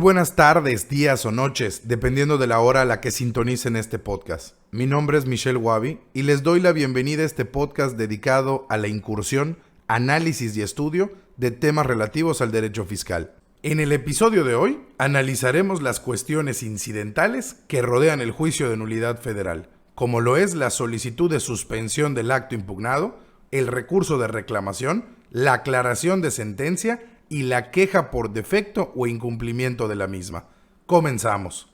buenas tardes, días o noches, dependiendo de la hora a la que sintonicen este podcast. Mi nombre es Michelle Wabi y les doy la bienvenida a este podcast dedicado a la incursión, análisis y estudio de temas relativos al derecho fiscal. En el episodio de hoy analizaremos las cuestiones incidentales que rodean el juicio de nulidad federal, como lo es la solicitud de suspensión del acto impugnado, el recurso de reclamación, la aclaración de sentencia y la queja por defecto o incumplimiento de la misma. Comenzamos.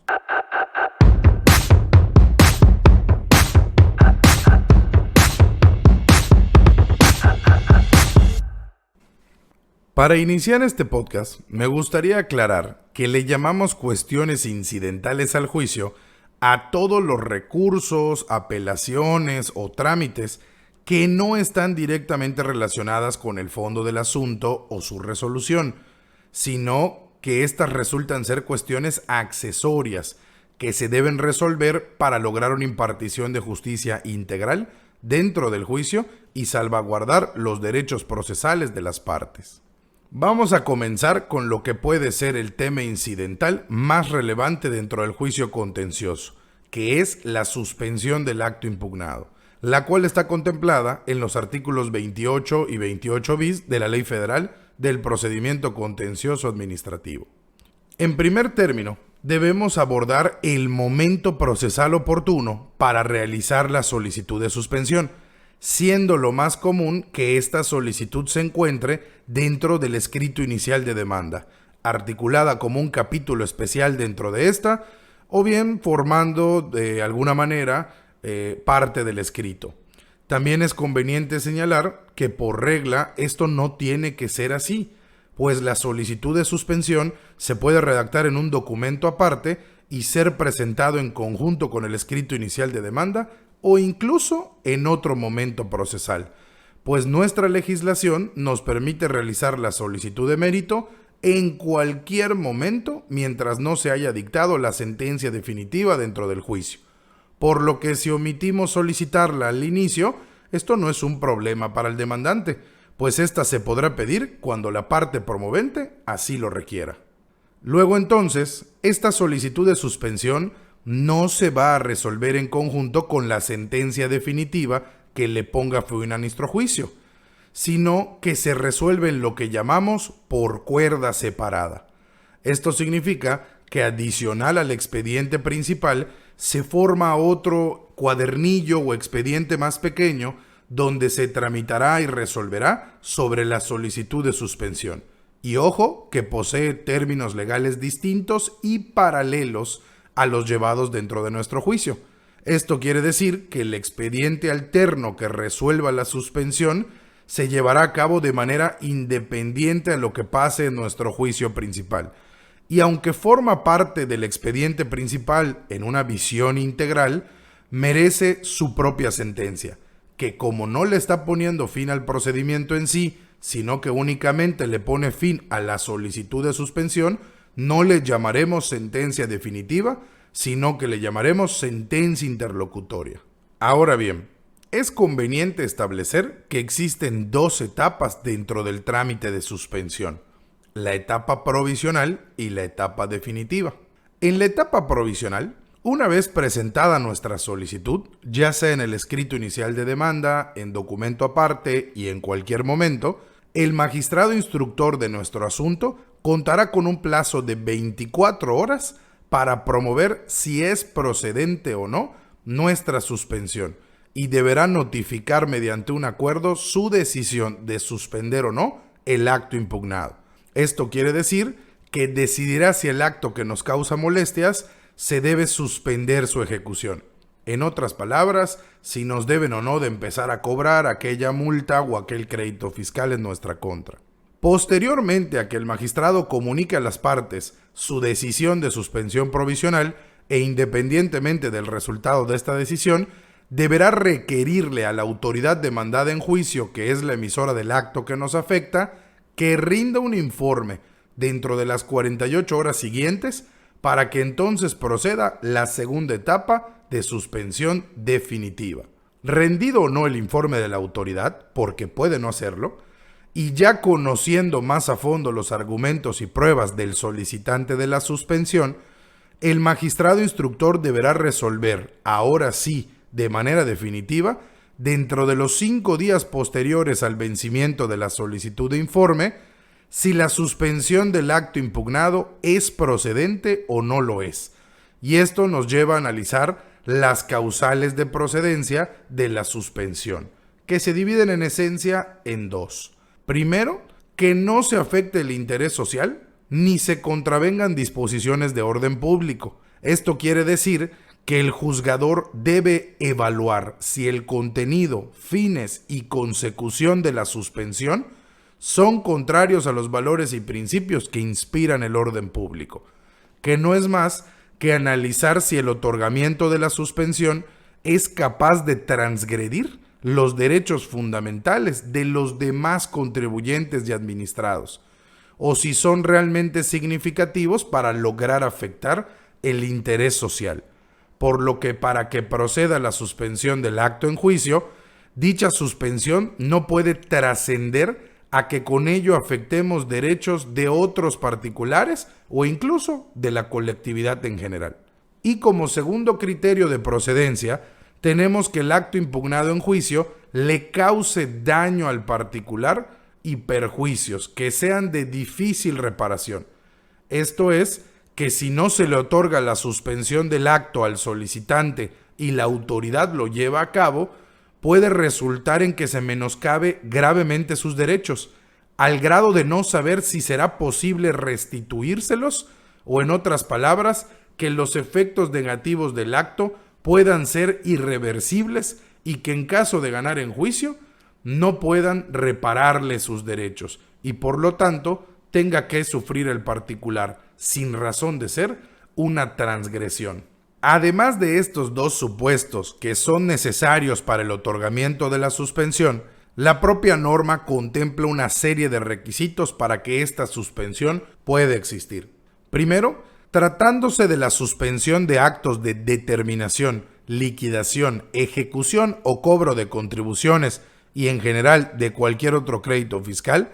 Para iniciar este podcast, me gustaría aclarar que le llamamos cuestiones incidentales al juicio a todos los recursos, apelaciones o trámites que no están directamente relacionadas con el fondo del asunto o su resolución, sino que éstas resultan ser cuestiones accesorias que se deben resolver para lograr una impartición de justicia integral dentro del juicio y salvaguardar los derechos procesales de las partes. Vamos a comenzar con lo que puede ser el tema incidental más relevante dentro del juicio contencioso, que es la suspensión del acto impugnado, la cual está contemplada en los artículos 28 y 28 bis de la Ley Federal del Procedimiento Contencioso Administrativo. En primer término, debemos abordar el momento procesal oportuno para realizar la solicitud de suspensión, siendo lo más común que esta solicitud se encuentre dentro del escrito inicial de demanda, articulada como un capítulo especial dentro de esta, o bien formando de alguna manera parte del escrito. También es conveniente señalar que por regla esto no tiene que ser así, pues la solicitud de suspensión se puede redactar en un documento aparte y ser presentado en conjunto con el escrito inicial de demanda o incluso en otro momento procesal, pues nuestra legislación nos permite realizar la solicitud de mérito en cualquier momento mientras no se haya dictado la sentencia definitiva dentro del juicio. Por lo que si omitimos solicitarla al inicio, esto no es un problema para el demandante, pues ésta se podrá pedir cuando la parte promovente así lo requiera. Luego entonces, esta solicitud de suspensión no se va a resolver en conjunto con la sentencia definitiva que le ponga fin a nuestro juicio, sino que se resuelve en lo que llamamos por cuerda separada. Esto significa que adicional al expediente principal se forma otro cuadernillo o expediente más pequeño donde se tramitará y resolverá sobre la solicitud de suspensión. Y ojo, que posee términos legales distintos y paralelos a los llevados dentro de nuestro juicio. Esto quiere decir que el expediente alterno que resuelva la suspensión se llevará a cabo de manera independiente a lo que pase en nuestro juicio principal. Y aunque forma parte del expediente principal en una visión integral, merece su propia sentencia, que como no le está poniendo fin al procedimiento en sí, sino que únicamente le pone fin a la solicitud de suspensión, no le llamaremos sentencia definitiva, sino que le llamaremos sentencia interlocutoria. Ahora bien, es conveniente establecer que existen dos etapas dentro del trámite de suspensión: la etapa provisional y la etapa definitiva. En la etapa provisional, una vez presentada nuestra solicitud, ya sea en el escrito inicial de demanda, en documento aparte y en cualquier momento, el magistrado instructor de nuestro asunto contará con un plazo de 24 horas para promover si es procedente o no nuestra suspensión y deberá notificar mediante un acuerdo su decisión de suspender o no el acto impugnado. Esto quiere decir que decidirá si el acto que nos causa molestias se debe suspender su ejecución. En otras palabras, si nos deben o no de empezar a cobrar aquella multa o aquel crédito fiscal en nuestra contra. Posteriormente a que el magistrado comunique a las partes su decisión de suspensión provisional e independientemente del resultado de esta decisión, deberá requerirle a la autoridad demandada en juicio, que es la emisora del acto que nos afecta, que rinda un informe dentro de las 48 horas siguientes para que entonces proceda la segunda etapa de suspensión definitiva. Rendido o no el informe de la autoridad, porque puede no hacerlo, y ya conociendo más a fondo los argumentos y pruebas del solicitante de la suspensión, el magistrado instructor deberá resolver, ahora sí, de manera definitiva, dentro de los 5 días posteriores al vencimiento de la solicitud de informe, si la suspensión del acto impugnado es procedente o no lo es. Y esto nos lleva a analizar las causales de procedencia de la suspensión, que se dividen en esencia en 2. Primero, que no se afecte el interés social ni se contravengan disposiciones de orden público. Esto quiere decir que el juzgador debe evaluar si el contenido, fines y consecución de la suspensión son contrarios a los valores y principios que inspiran el orden público, que no es más que analizar si el otorgamiento de la suspensión es capaz de transgredir los derechos fundamentales de los demás contribuyentes y administrados, o si son realmente significativos para lograr afectar el interés social. Por lo que para que proceda la suspensión del acto en juicio, dicha suspensión no puede trascender a que con ello afectemos derechos de otros particulares o incluso de la colectividad en general. Y como segundo criterio de procedencia, tenemos que el acto impugnado en juicio le cause daño al particular y perjuicios que sean de difícil reparación. Esto es, que si no se le otorga la suspensión del acto al solicitante y la autoridad lo lleva a cabo, puede resultar en que se menoscabe gravemente sus derechos, al grado de no saber si será posible restituírselos o, en otras palabras, que los efectos negativos del acto puedan ser irreversibles y que en caso de ganar en juicio no puedan repararle sus derechos y por lo tanto tenga que sufrir el particular, sin razón de ser, una transgresión. Además de estos 2 supuestos que son necesarios para el otorgamiento de la suspensión, la propia norma contempla una serie de requisitos para que esta suspensión pueda existir. Primero, tratándose de la suspensión de actos de determinación, liquidación, ejecución o cobro de contribuciones y en general de cualquier otro crédito fiscal,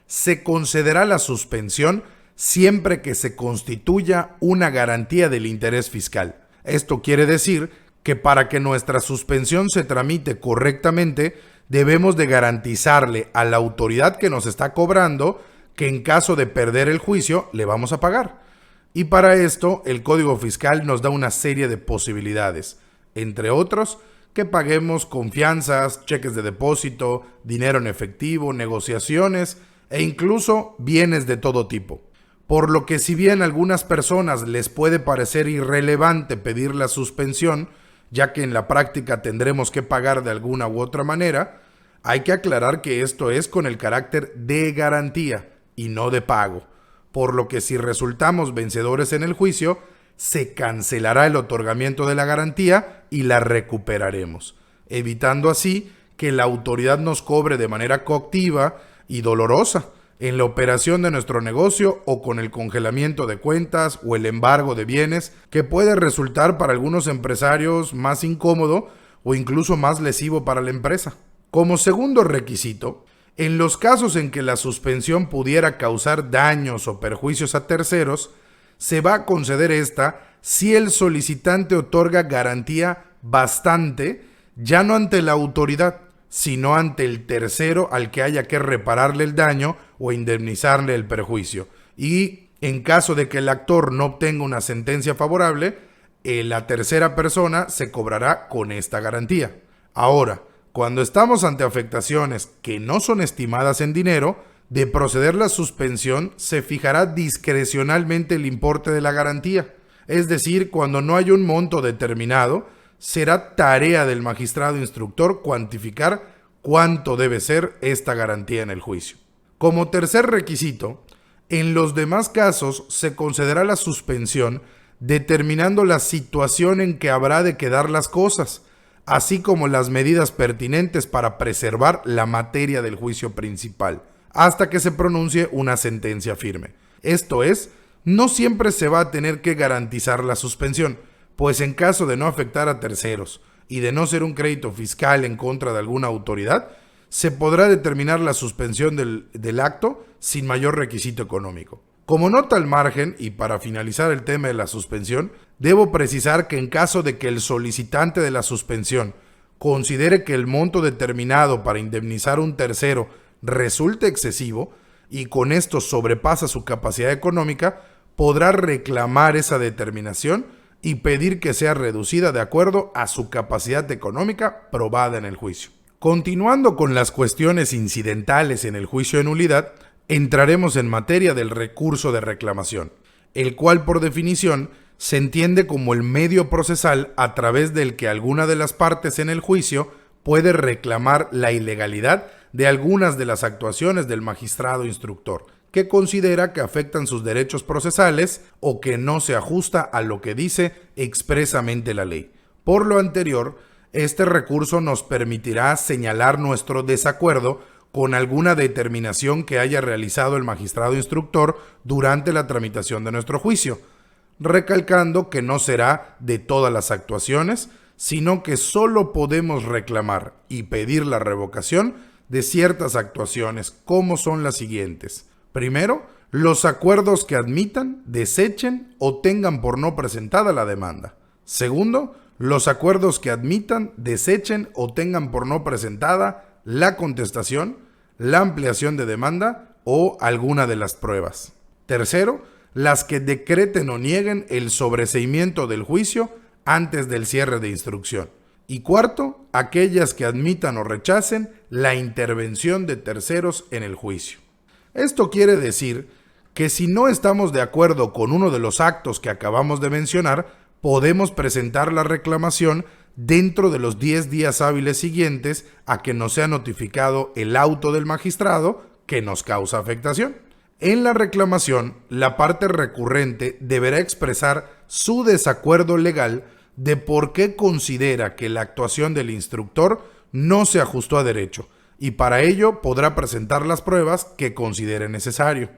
se concederá la suspensión siempre que se constituya una garantía del interés fiscal. Esto quiere decir que para que nuestra suspensión se tramite correctamente, debemos de garantizarle a la autoridad que nos está cobrando que en caso de perder el juicio le vamos a pagar. Y para esto el Código Fiscal nos da una serie de posibilidades, entre otros, que paguemos con fianzas, cheques de depósito, dinero en efectivo, negociaciones e incluso bienes de todo tipo. Por lo que si bien a algunas personas les puede parecer irrelevante pedir la suspensión, ya que en la práctica tendremos que pagar de alguna u otra manera, hay que aclarar que esto es con el carácter de garantía y no de pago, por lo que si resultamos vencedores en el juicio, se cancelará el otorgamiento de la garantía y la recuperaremos, evitando así que la autoridad nos cobre de manera coactiva y dolorosa en la operación de nuestro negocio o con el congelamiento de cuentas o el embargo de bienes, que puede resultar para algunos empresarios más incómodo o incluso más lesivo para la empresa. Como segundo requisito, en los casos en que la suspensión pudiera causar daños o perjuicios a terceros, se va a conceder esta si el solicitante otorga garantía bastante, ya no ante la autoridad, sino ante el tercero al que haya que repararle el daño o indemnizarle el perjuicio. Y en caso de que el actor no obtenga una sentencia favorable, la tercera persona se cobrará con esta garantía. Ahora, cuando estamos ante afectaciones que no son estimadas en dinero, de proceder la suspensión se fijará discrecionalmente el importe de la garantía. Es decir, cuando no hay un monto determinado, será tarea del magistrado instructor cuantificar cuánto debe ser esta garantía en el juicio. Como tercer requisito, en los demás casos se concederá la suspensión determinando la situación en que habrá de quedar las cosas, así como las medidas pertinentes para preservar la materia del juicio principal, hasta que se pronuncie una sentencia firme. Esto es, no siempre se va a tener que garantizar la suspensión, pues en caso de no afectar a terceros y de no ser un crédito fiscal en contra de alguna autoridad, se podrá determinar la suspensión del acto sin mayor requisito económico. Como nota al margen, y para finalizar el tema de la suspensión, debo precisar que en caso de que el solicitante de la suspensión considere que el monto determinado para indemnizar a un tercero resulte excesivo y con esto sobrepasa su capacidad económica, podrá reclamar esa determinación y pedir que sea reducida de acuerdo a su capacidad económica probada en el juicio. Continuando con las cuestiones incidentales en el juicio de nulidad, entraremos en materia del recurso de reclamación, el cual por definición se entiende como el medio procesal a través del que alguna de las partes en el juicio puede reclamar la ilegalidad de algunas de las actuaciones del magistrado instructor, que considera que afectan sus derechos procesales o que no se ajusta a lo que dice expresamente la ley. Por lo anterior, este recurso nos permitirá señalar nuestro desacuerdo con alguna determinación que haya realizado el magistrado instructor durante la tramitación de nuestro juicio, recalcando que no será de todas las actuaciones, sino que solo podemos reclamar y pedir la revocación de ciertas actuaciones, como son las siguientes. Primero, los acuerdos que admitan, desechen o tengan por no presentada la demanda. Segundo, los acuerdos que admitan, desechen o tengan por no presentada la contestación, la ampliación de demanda o alguna de las pruebas. Tercero, las que decreten o nieguen el sobreseimiento del juicio antes del cierre de instrucción. Y cuarto, aquellas que admitan o rechacen la intervención de terceros en el juicio. Esto quiere decir que si no estamos de acuerdo con uno de los actos que acabamos de mencionar, podemos presentar la reclamación dentro de los 10 días hábiles siguientes a que nos sea notificado el auto del magistrado que nos causa afectación. En la reclamación, la parte recurrente deberá expresar su desacuerdo legal de por qué considera que la actuación del instructor no se ajustó a derecho, y para ello podrá presentar las pruebas que considere necesario.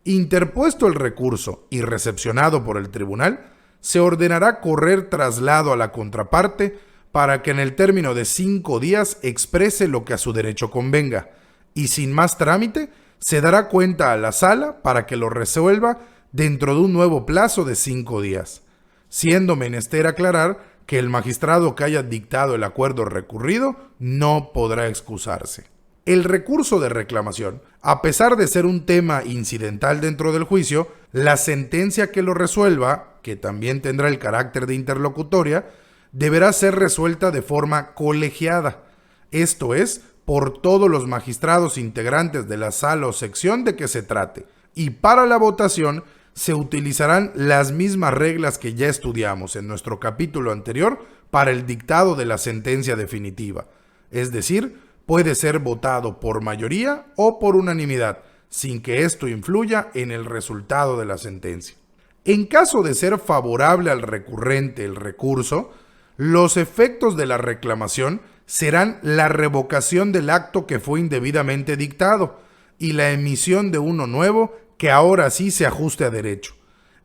Interpuesto el recurso y recepcionado por el tribunal, se ordenará correr traslado a la contraparte para que en el término de 5 días exprese lo que a su derecho convenga, y sin más trámite, se dará cuenta a la sala para que lo resuelva dentro de un nuevo plazo de 5 días, siendo menester aclarar que el magistrado que haya dictado el acuerdo recurrido no podrá excusarse. El recurso de reclamación, a pesar de ser un tema incidental dentro del juicio, la sentencia que lo resuelva, que también tendrá el carácter de interlocutoria, deberá ser resuelta de forma colegiada, esto es, por todos los magistrados integrantes de la sala o sección de que se trate, y para la votación se utilizarán las mismas reglas que ya estudiamos en nuestro capítulo anterior para el dictado de la sentencia definitiva, es decir, puede ser votado por mayoría o por unanimidad, sin que esto influya en el resultado de la sentencia. En caso de ser favorable al recurrente el recurso, los efectos de la reclamación serán la revocación del acto que fue indebidamente dictado y la emisión de uno nuevo que ahora sí se ajuste a derecho.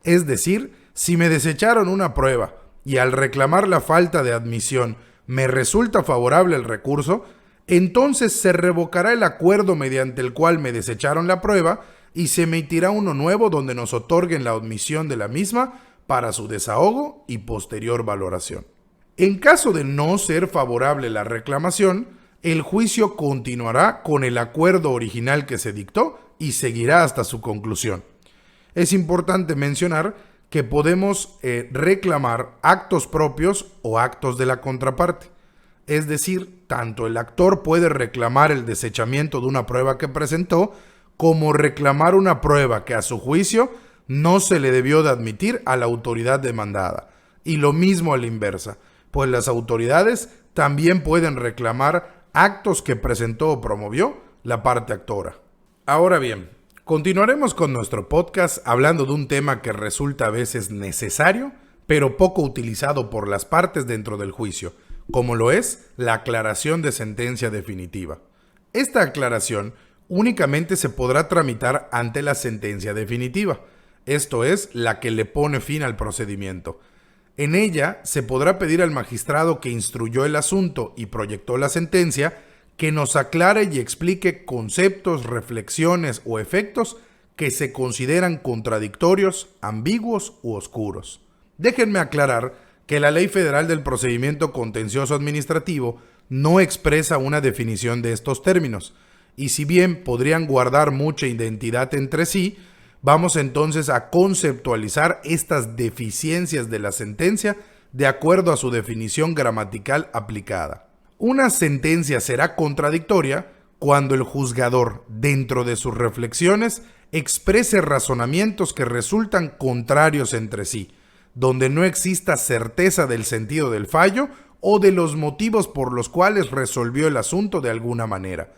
Es decir, si me desecharon una prueba y al reclamar la falta de admisión me resulta favorable el recurso, entonces se revocará el acuerdo mediante el cual me desecharon la prueba y se emitirá uno nuevo donde nos otorguen la admisión de la misma para su desahogo y posterior valoración. En caso de no ser favorable la reclamación, el juicio continuará con el acuerdo original que se dictó y seguirá hasta su conclusión. Es importante mencionar que podemos reclamar actos propios o actos de la contraparte. Es decir, tanto el actor puede reclamar el desechamiento de una prueba que presentó, como reclamar una prueba que a su juicio no se le debió de admitir a la autoridad demandada. Y lo mismo a la inversa, pues las autoridades también pueden reclamar actos que presentó o promovió la parte actora. Ahora bien, continuaremos con nuestro podcast hablando de un tema que resulta a veces necesario, pero poco utilizado por las partes dentro del juicio, como lo es la aclaración de sentencia definitiva. Esta aclaración únicamente se podrá tramitar ante la sentencia definitiva, esto es, la que le pone fin al procedimiento. En ella se podrá pedir al magistrado que instruyó el asunto y proyectó la sentencia que nos aclare y explique conceptos, reflexiones o efectos que se consideran contradictorios, ambiguos u oscuros. Déjenme aclarar que la Ley Federal del Procedimiento Contencioso Administrativo no expresa una definición de estos términos, y si bien podrían guardar mucha identidad entre sí, vamos entonces a conceptualizar estas deficiencias de la sentencia de acuerdo a su definición gramatical aplicada. Una sentencia será contradictoria cuando el juzgador, dentro de sus reflexiones, exprese razonamientos que resultan contrarios entre sí, donde no exista certeza del sentido del fallo o de los motivos por los cuales resolvió el asunto de alguna manera,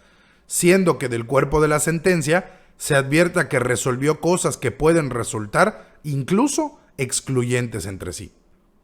siendo que del cuerpo de la sentencia se advierta que resolvió cosas que pueden resultar incluso excluyentes entre sí.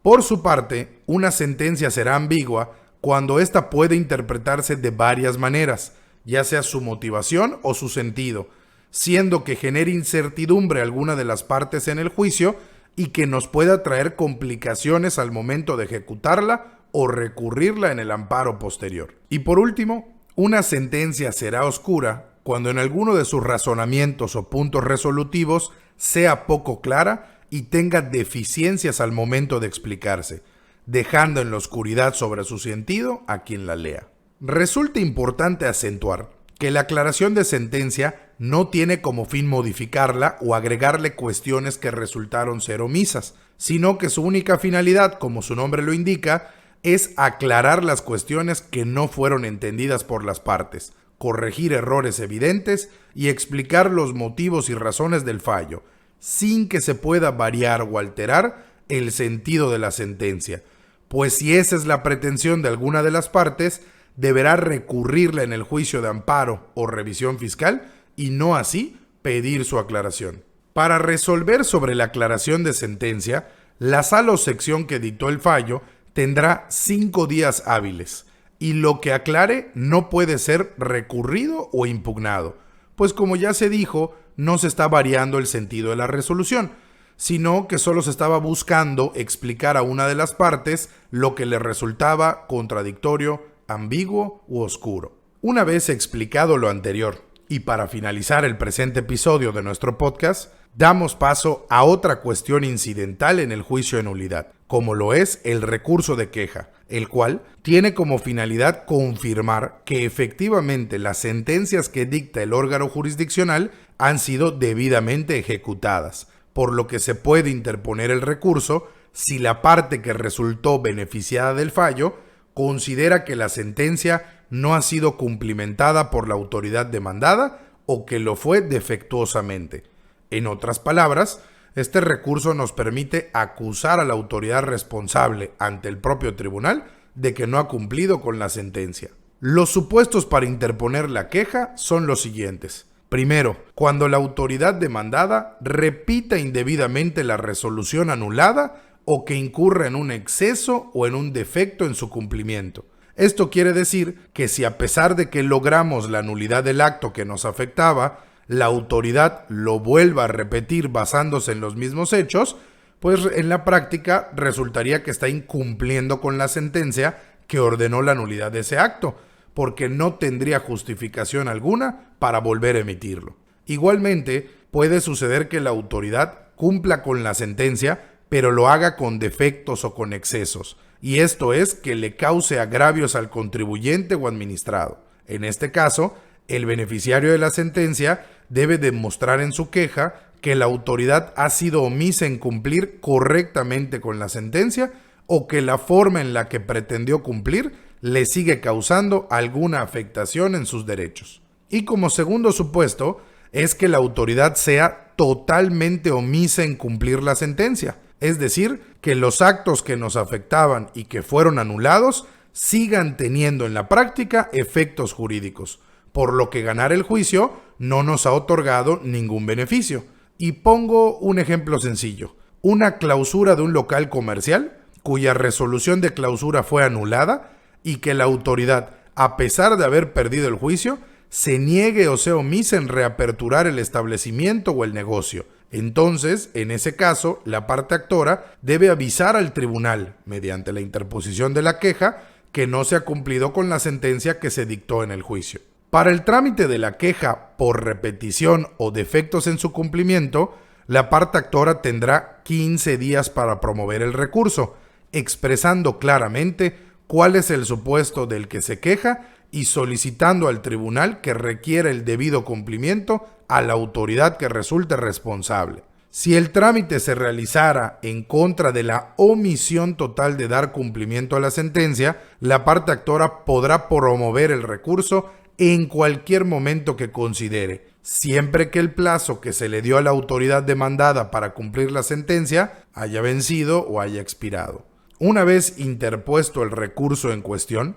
Por su parte, una sentencia será ambigua cuando ésta puede interpretarse de varias maneras, ya sea su motivación o su sentido, siendo que genere incertidumbre a alguna de las partes en el juicio y que nos pueda traer complicaciones al momento de ejecutarla o recurrirla en el amparo posterior. Y por último, una sentencia será oscura cuando en alguno de sus razonamientos o puntos resolutivos sea poco clara y tenga deficiencias al momento de explicarse, dejando en la oscuridad sobre su sentido a quien la lea. Resulta importante acentuar que la aclaración de sentencia no tiene como fin modificarla o agregarle cuestiones que resultaron ser omisas, sino que su única finalidad, como su nombre lo indica, es aclarar las cuestiones que no fueron entendidas por las partes, corregir errores evidentes y explicar los motivos y razones del fallo, sin que se pueda variar o alterar el sentido de la sentencia, pues si esa es la pretensión de alguna de las partes, deberá recurrirla en el juicio de amparo o revisión fiscal y no así pedir su aclaración. Para resolver sobre la aclaración de sentencia, la sala o sección que dictó el fallo tendrá 5 días hábiles y lo que aclare no puede ser recurrido o impugnado, pues como ya se dijo, no se está variando el sentido de la resolución, sino que solo se estaba buscando explicar a una de las partes lo que le resultaba contradictorio, ambiguo u oscuro. Una vez explicado lo anterior, y para finalizar el presente episodio de nuestro podcast, damos paso a otra cuestión incidental en el juicio de nulidad, como lo es el recurso de queja, el cual tiene como finalidad confirmar que efectivamente las sentencias que dicta el órgano jurisdiccional han sido debidamente ejecutadas, por lo que se puede interponer el recurso si la parte que resultó beneficiada del fallo considera que la sentencia no ha sido cumplimentada por la autoridad demandada o que lo fue defectuosamente. En otras palabras, este recurso nos permite acusar a la autoridad responsable ante el propio tribunal de que no ha cumplido con la sentencia. Los supuestos para interponer la queja son los siguientes. Primero, cuando la autoridad demandada repita indebidamente la resolución anulada o que incurra en un exceso o en un defecto en su cumplimiento. Esto quiere decir que si a pesar de que logramos la nulidad del acto que nos afectaba, la autoridad lo vuelva a repetir basándose en los mismos hechos, pues en la práctica resultaría que está incumpliendo con la sentencia que ordenó la nulidad de ese acto, porque no tendría justificación alguna para volver a emitirlo. Igualmente, puede suceder que la autoridad cumpla con la sentencia, pero lo haga con defectos o con excesos, y esto es que le cause agravios al contribuyente o administrado. En este caso, el beneficiario de la sentencia debe demostrar en su queja que la autoridad ha sido omisa en cumplir correctamente con la sentencia o que la forma en la que pretendió cumplir le sigue causando alguna afectación en sus derechos. Y como segundo supuesto, es que la autoridad sea totalmente omisa en cumplir la sentencia, es decir, que los actos que nos afectaban y que fueron anulados sigan teniendo en la práctica efectos jurídicos, por lo que ganar el juicio no nos ha otorgado ningún beneficio. Y pongo un ejemplo sencillo. Una clausura de un local comercial cuya resolución de clausura fue anulada y que la autoridad, a pesar de haber perdido el juicio, se niegue o sea omisa en reaperturar el establecimiento o el negocio. Entonces, en ese caso, la parte actora debe avisar al tribunal, mediante la interposición de la queja, que no se ha cumplido con la sentencia que se dictó en el juicio. Para el trámite de la queja por repetición o defectos en su cumplimiento, la parte actora tendrá 15 días para promover el recurso, expresando claramente cuál es el supuesto del que se queja y solicitando al tribunal que requiera el debido cumplimiento a la autoridad que resulte responsable. Si el trámite se realizara en contra de la omisión total de dar cumplimiento a la sentencia, la parte actora podrá promover el recurso en cualquier momento que considere, siempre que el plazo que se le dio a la autoridad demandada para cumplir la sentencia haya vencido o haya expirado. Una vez interpuesto el recurso en cuestión,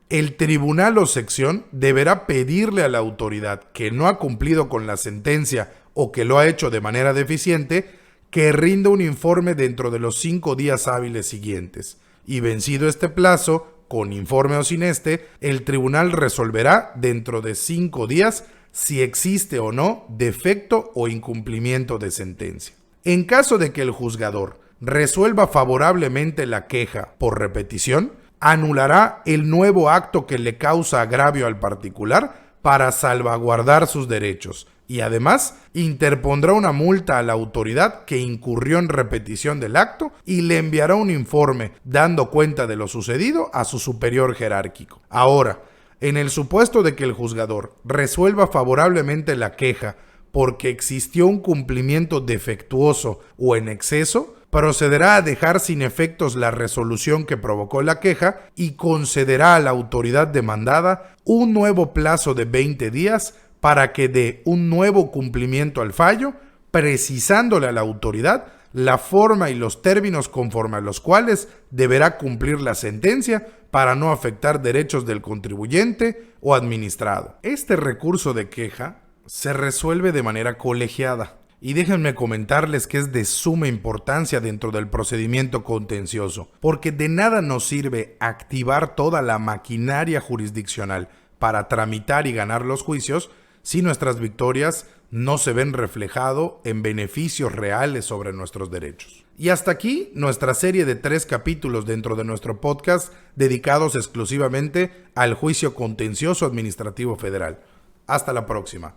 el tribunal o sección deberá pedirle a la autoridad que no ha cumplido con la sentencia o que lo ha hecho de manera deficiente, que rinda un informe dentro de los 5 días hábiles siguientes. Y vencido este plazo, con informe o sin este, el tribunal resolverá dentro de 5 días si existe o no defecto o incumplimiento de sentencia. En caso de que el juzgador resuelva favorablemente la queja por repetición, anulará el nuevo acto que le causa agravio al particular para salvaguardar sus derechos y además interpondrá una multa a la autoridad que incurrió en repetición del acto y le enviará un informe dando cuenta de lo sucedido a su superior jerárquico. Ahora, en el supuesto de que el juzgador resuelva favorablemente la queja porque existió un cumplimiento defectuoso o en exceso, procederá a dejar sin efectos la resolución que provocó la queja y concederá a la autoridad demandada un nuevo plazo de 20 días para que dé un nuevo cumplimiento al fallo, precisándole a la autoridad la forma y los términos conforme a los cuales deberá cumplir la sentencia para no afectar derechos del contribuyente o administrado. Este recurso de queja se resuelve de manera colegiada. Y déjenme comentarles que es de suma importancia dentro del procedimiento contencioso, porque de nada nos sirve activar toda la maquinaria jurisdiccional para tramitar y ganar los juicios si nuestras victorias no se ven reflejado en beneficios reales sobre nuestros derechos. Y hasta aquí nuestra serie de 3 capítulos dentro de nuestro podcast dedicados exclusivamente al juicio contencioso administrativo federal. Hasta la próxima.